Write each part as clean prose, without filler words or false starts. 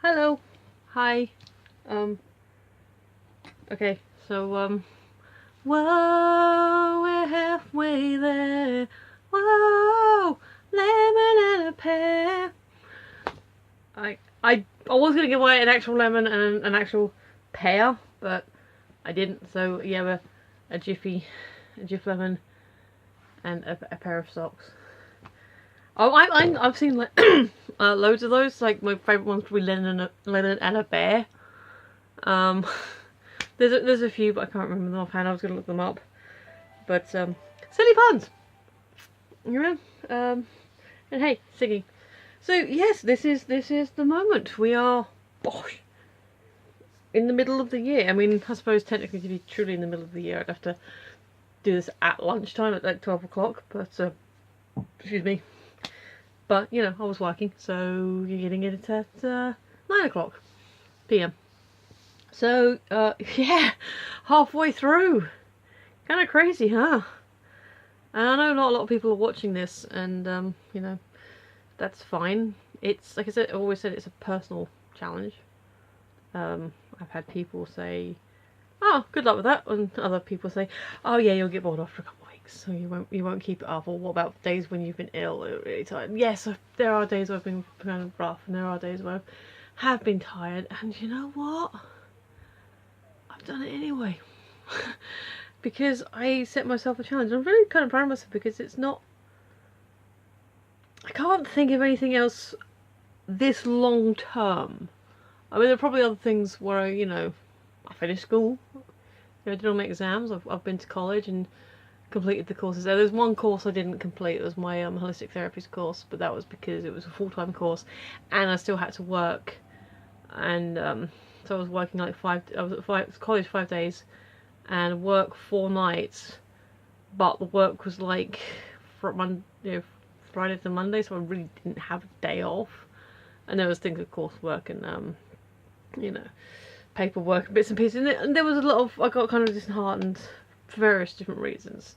Hello. Hi. Okay, so, whoa, we're halfway there. Whoa, lemon and a pear. I was gonna give away an actual lemon and an actual pear, but I didn't. So yeah, a Jiffy lemon and a pair of socks. Oh, I've seen like loads of those. Like my favorite ones would be lemon and a bear. Um, there's a few, but I can't remember them offhand. I was gonna look them up, but silly puns, you know. And hey, singing. So yes, this is the moment. We are, gosh, in the middle of the year. I mean, I suppose technically to be truly in the middle of the year, I'd have to do this at lunchtime at like 12 o'clock. But excuse me. But you know, I was working, so you're getting it at 9 o'clock p.m. So yeah, halfway through. Kind of crazy, huh? And I know not a lot of people are watching this, and you know, that's fine. It's like I always said, it's a personal challenge. I've had people say, "Oh, good luck with that," and other people say, "Oh yeah, you'll get bored after a couple of weeks, so you won't keep it up." Or what about days when you've been ill or really tired? Yes, there are days where I've been kind of rough, and there are days where I have been tired. And you know what? I've done it anyway. Because I set myself a challenge. I'm really kind of proud of myself because it's not... I can't think of anything else this long term. I mean, there are probably other things where, you know, I finished school. You know, I did all my exams. I've been to college and completed the courses. There's one course I didn't complete. It was my holistic therapies course, but that was because it was a full-time course and I still had to work. And so I was working like I was at college 5 days and work 4 nights, but the work was like from Friday to Monday, so I really didn't have a day off. And there was things of coursework and you know, paperwork and bits and pieces, and there was a lot of... I got kind of disheartened for various different reasons.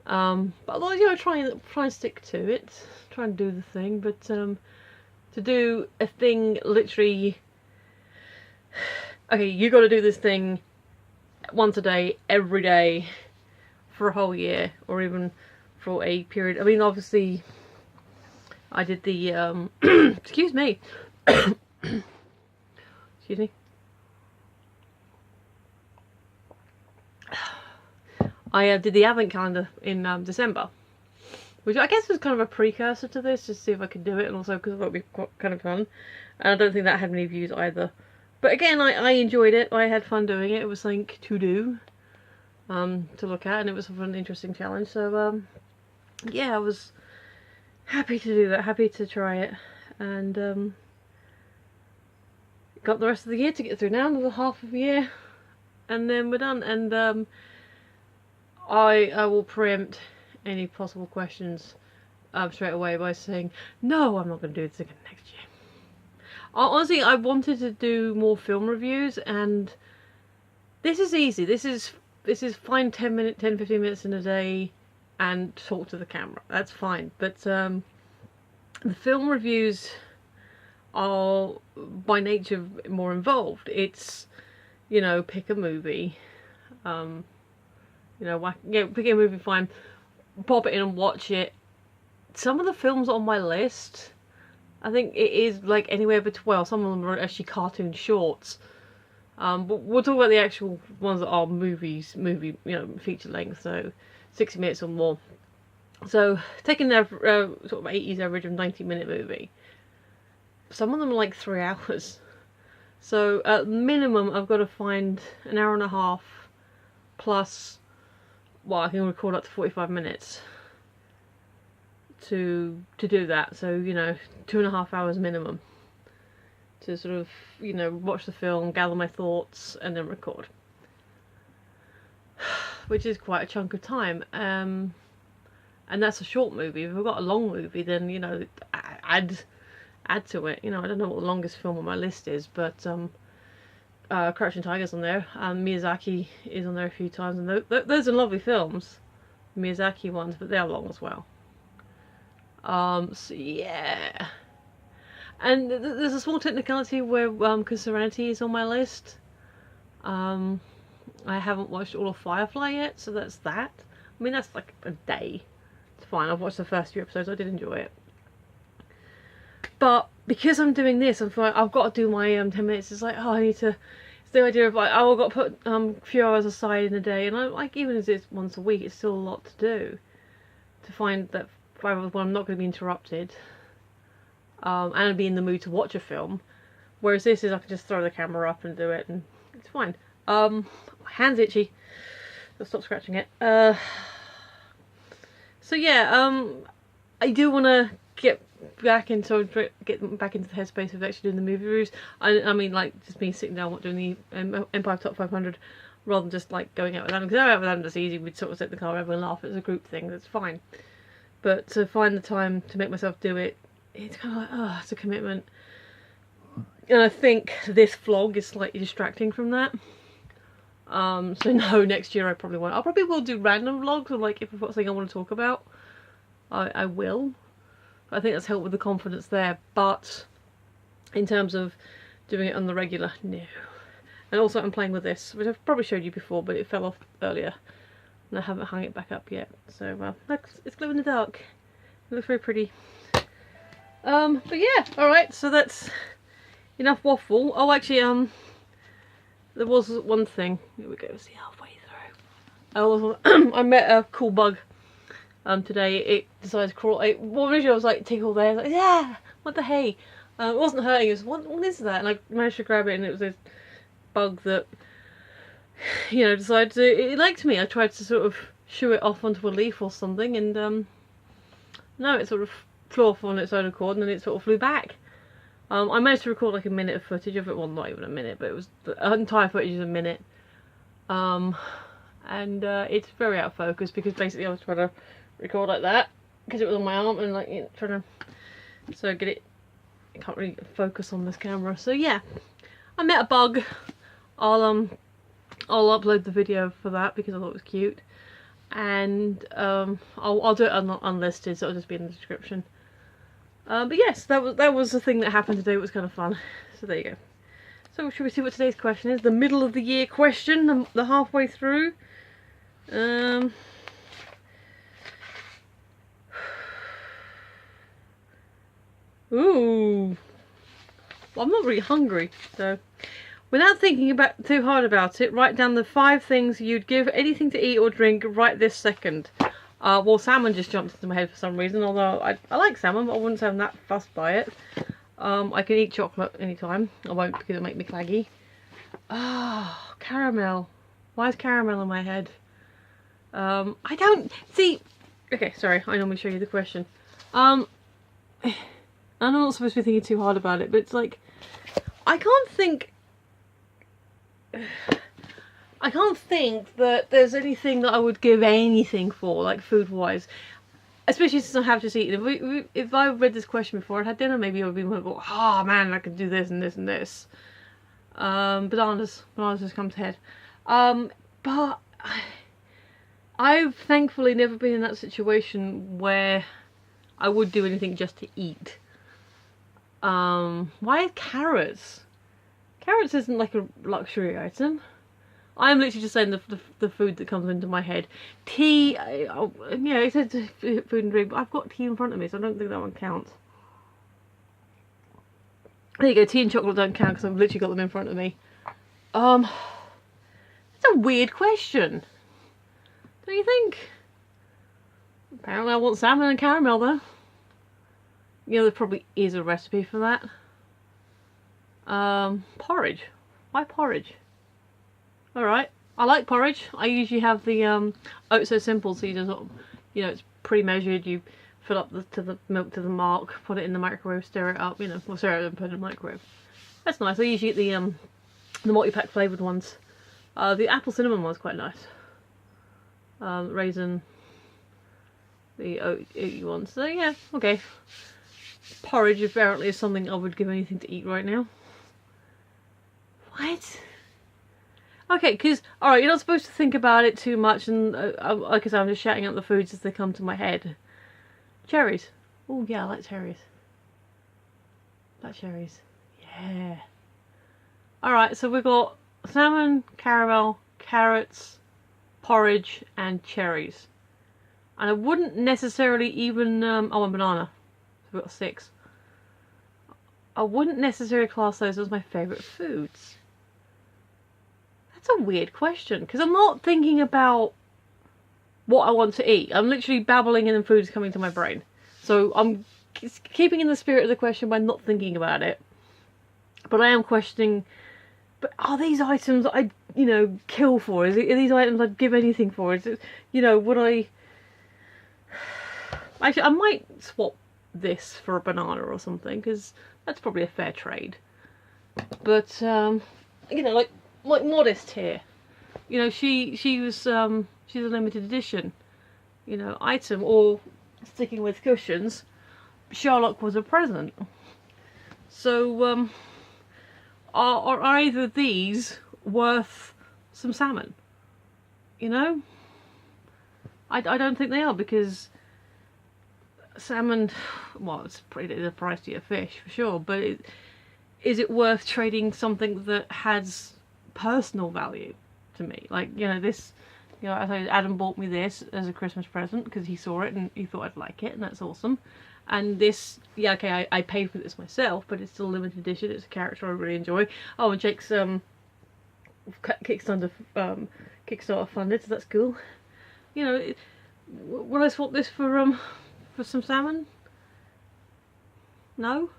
But I thought, you know, try and stick to it, try and do the thing, but to do a thing literally, okay, you got to do this thing once a day, every day, for a whole year, or even for a period. I mean, obviously, I did the excuse me, excuse me. I did the advent calendar in December, which I guess was kind of a precursor to this, just to see if I could do it, and also because I thought it'd be quite kind of fun. And I don't think that had any views either. But again, I enjoyed it. I had fun doing it. It was something to do, to look at, and it was an interesting challenge. So yeah, I was happy to do that, happy to try it, and got the rest of the year to get through now, another half of a year, and then we're done. And I will preempt any possible questions straight away by saying, no, I'm not going to do this again next year. Honestly, I wanted to do more film reviews, and this is easy. This is fine. 10, 15 minutes in a day, and talk to the camera. That's fine. But the film reviews are by nature more involved. It's, you know, pick a movie. You know, pick a movie, fine. Pop it in and watch it. Some of the films on my list, I think it is like anywhere between, well, some of them are actually cartoon shorts. But we'll talk about the actual ones that are movie, you know, feature length, so 60 minutes or more. So, taking their sort of 80s average of 90-minute movie, some of them are like 3 hours. So, at minimum, I've got to find an hour and a half plus, well, I can record up to 45 minutes to do that. So, you know, 2.5 hours minimum to sort of, you know, watch the film, gather my thoughts, and then record. Which is quite a chunk of time. And that's a short movie. If I've got a long movie, then, you know, add to it. You know, I don't know what the longest film on my list is, but Crouching Tiger's on there. Miyazaki is on there a few times, and those are lovely films, Miyazaki ones, but they're long as well. So yeah. And there's a small technicality where, because Serenity is on my list, I haven't watched all of Firefly yet, so that's that. I mean, that's like a day. It's fine, I've watched the first few episodes, I did enjoy it. But because I'm doing this, I'm like, I've got to do my 10 minutes. It's like, oh, I need to. It's the idea of like, oh, I've got to put a few hours aside in a day, and I like, even if it's once a week, it's still a lot to do. To find that when I'm not going to be interrupted, and I'll be in the mood to watch a film. Whereas this is, I can just throw the camera up and do it, and it's fine. My hand's itchy. I'll stop scratching it. So yeah, I do want to get back into the headspace of actually doing the movie reviews. I mean, like, just me sitting down doing the Empire Top 500 rather than just like going out with Adam, because out with Adam that's easy. We'd sort of sit in the car, everyone laugh. It's a group thing, that's fine. But to find the time to make myself do it, it's kind of like, oh, it's a commitment. And I think this vlog is slightly distracting from that. So no, next year I probably won't. I probably will do random vlogs, or like if I've got something I want to talk about, I will. I think that's helped with the confidence there, but in terms of doing it on the regular, no. And also I'm playing with this, which I've probably showed you before, but it fell off earlier, and I haven't hung it back up yet. So it's glow in the dark. It looks very pretty. But yeah, alright, so that's enough waffle. Oh, actually, there was one thing. Here we go, see halfway through. I met a cool bug. Today it decided to crawl. Initially I was like tickle there, I was like, yeah, what the hey? It wasn't hurting. It was, what is that? And I managed to grab it, and it was this bug that, you know, decided to. It liked me. I tried to sort of shoo it off onto a leaf or something, and no, it sort of flew off on its own accord, and then it sort of flew back. I managed to record like a minute of footage of it. Well, not even a minute, but it was the entire footage is a minute. And it's very out of focus because basically I was trying to record like that because it was on my arm, and like, you know, trying to get it. I can't really focus on this camera. So yeah, I met a bug. I'll upload the video for that because I thought it was cute, and I'll do it unlisted, so it'll just be in the description. But yes, that was the thing that happened today. It was kind of fun. So there you go. So should we see what today's question is? The middle of the year question, the halfway through. Ooh. Well, I'm not really hungry, so without thinking too hard about it, write down the 5 things you'd give anything to eat or drink right this second. Well, salmon just jumped into my head for some reason, although I like salmon, but I wouldn't say I'm that fussed by it. I can eat chocolate anytime. I won't because it'll make me claggy. Oh, caramel. Why is caramel in my head? I don't... See... Okay, sorry, I normally show you the question. I'm not supposed to be thinking too hard about it, but it's like... I can't think that there's anything that I would give anything for, like food-wise. Especially since I have just eaten. If I read this question before I'd had dinner, maybe I would be like, oh man, I could do this and this and this. Bananas just come to head. But I've thankfully never been in that situation where I would do anything just to eat. Why carrots? Carrots isn't like a luxury item. I'm literally just saying the food that comes into my head. Tea, yeah, it said food and drink, but I've got tea in front of me, so I don't think that one counts. There you go, tea and chocolate don't count because I've literally got them in front of me. It's a weird question. Don't you think? Apparently I want salmon and caramel though. You know, there probably is a recipe for that. Porridge. Why porridge? Alright, I like porridge. I usually have the oats so simple, so you just, you know, it's pre-measured. You fill up the milk to the mark, put it in the microwave, stir it up, you know, or stir it and put it in the microwave. That's nice. I usually get the multi-pack flavoured ones. The apple cinnamon one's quite nice. Raisin, the oaty ones. So yeah, okay. Porridge apparently is something I would give anything to eat right now. What? Okay, because, alright, you're not supposed to think about it too much, and like I said, I'm just shouting out the foods as they come to my head. Cherries. Oh yeah, I like cherries. Black cherries. Yeah. Alright, so we've got salmon, caramel, carrots, porridge, and cherries. And I wouldn't necessarily even, oh, and banana. So we've got 6. I wouldn't necessarily class those as my favourite foods. That's a weird question, because I'm not thinking about what I want to eat. I'm literally babbling and then food's coming to my brain. So I'm keeping in the spirit of the question by not thinking about it. But I am questioning, but are these items I'd, you know, kill for? Are these items I'd give anything for? Is it, you know, would I... Actually, I might swap this for a banana or something, because that's probably a fair trade. But, you know, like Modest here. You know, she was, she's a limited edition, you know, item, or sticking with cushions, Sherlock was a present. So, are either of these worth some salmon? You know? I don't think they are, because salmon, well, it's pretty the pricier fish for sure, but is it worth trading something that has personal value to me? Like, you know, this, you know, I thought Adam bought me this as a Christmas present because he saw it and he thought I'd like it, and that's awesome. And this, yeah, okay, I paid for this myself, but it's still a limited edition. It's a character I really enjoy. Oh, and Jake's Kickstarter funded, so that's cool. You know, would I swap this for some salmon? No.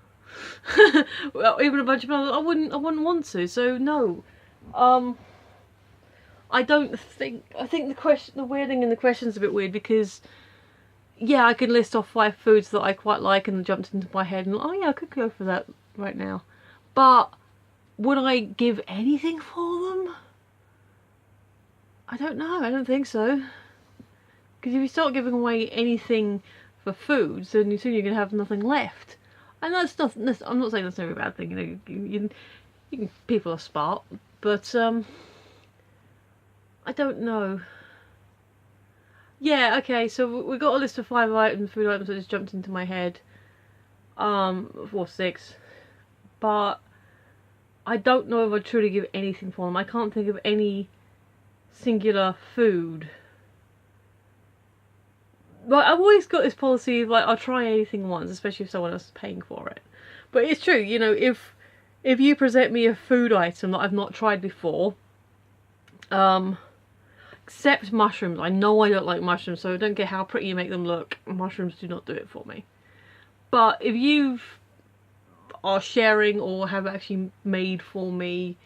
Well, even a bunch of others, I wouldn't want to. So no. I don't think. I think the wording in the question's a bit weird, because yeah, I could list off 5 foods that I quite like and jumped into my head and, oh yeah, I could go for that right now. But would I give anything for them? I don't know. I don't think so. Because if you start giving away anything for foods, then soon you're going to have nothing left. And that's not, I'm not saying that's never a bad thing, you know, people are smart, but I don't know. Yeah, okay, so we got a list of 5 items, food items that just jumped into my head, or 6, but I don't know if I'd truly give anything for them. I can't think of any singular food. But I've always got this policy of, like, I'll try anything once, especially if someone else is paying for it. But it's true, you know, if you present me a food item that I've not tried before, except mushrooms. I know I don't like mushrooms, so I don't care how pretty you make them look. Mushrooms do not do it for me. But if you are sharing or have actually made for me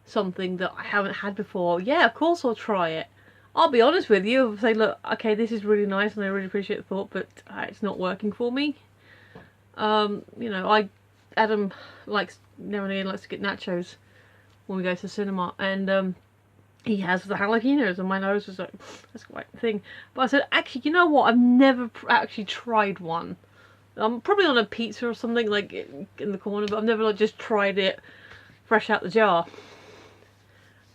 something that I haven't had before, yeah, of course I'll try it. I'll be honest with you, I'll say, look, okay, this is really nice and I really appreciate the thought, but it's not working for me. You know, Adam likes, now and again, likes to get nachos when we go to the cinema, and he has the jalapenos, and my nose was like, that's quite a thing. But I said, actually, you know what, I've never actually tried one. Probably on a pizza or something, like, in the corner, but I've never, like, just tried it fresh out the jar,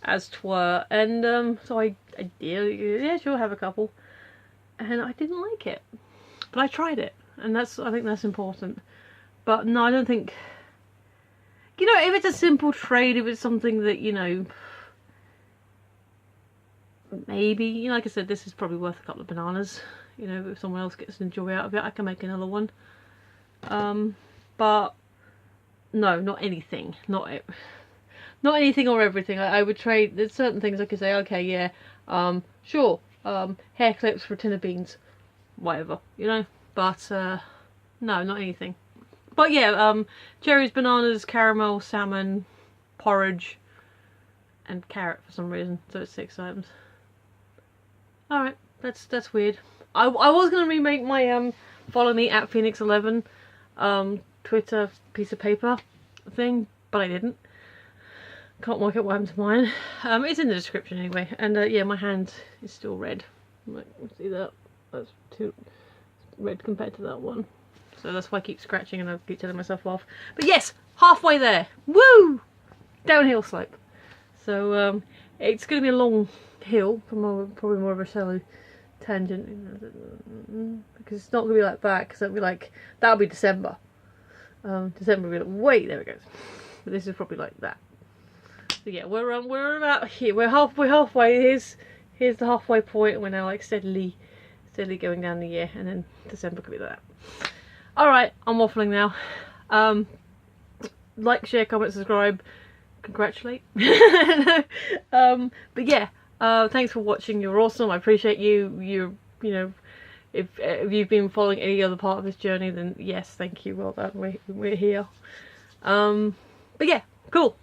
as 'twere. And so I did, yeah, sure, have a couple, and I didn't like it, but I tried it, and I think that's important. But no, I don't think, you know, if it's a simple trade, if it's something that, you know, maybe, you know, like I said, this is probably worth a couple of bananas, you know, if someone else gets an enjoy out of it, I can make another one. But no, not anything, not anything or everything. I would trade, there's certain things I could say, okay, yeah, sure, hair clips for a tin of beans, whatever, you know, but no, not anything. But yeah, cherries, bananas, caramel, salmon, porridge, and carrot for some reason, so it's 6 items. Alright, that's weird. I was going to remake my follow me at Phoenix11 Twitter piece of paper thing, but I didn't. Can't work out what happened to mine. It's in the description anyway. And yeah, my hand is still red. Like, see that? That's too red compared to that one. So that's why I keep scratching and I keep telling myself off. But yes, halfway there. Woo! Downhill slope. So it's going to be a long hill, probably more of a shallow tangent, because it's not going to be like that, because that'll be December. December will be like, wait, there it goes. But this is probably like that. So yeah, we're about here. We're halfway. Here's the halfway point. And we're now like steadily going down the year, and then December could be like that. All right, I'm waffling now. Like, share, comment, subscribe, congratulate. But yeah, thanks for watching. You're awesome. I appreciate you. You know, if you've been following any other part of this journey, then yes, thank you. Well done. We're here. But yeah, cool.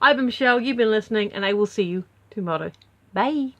I've been Michelle. You've been listening, and I will see you tomorrow. Bye.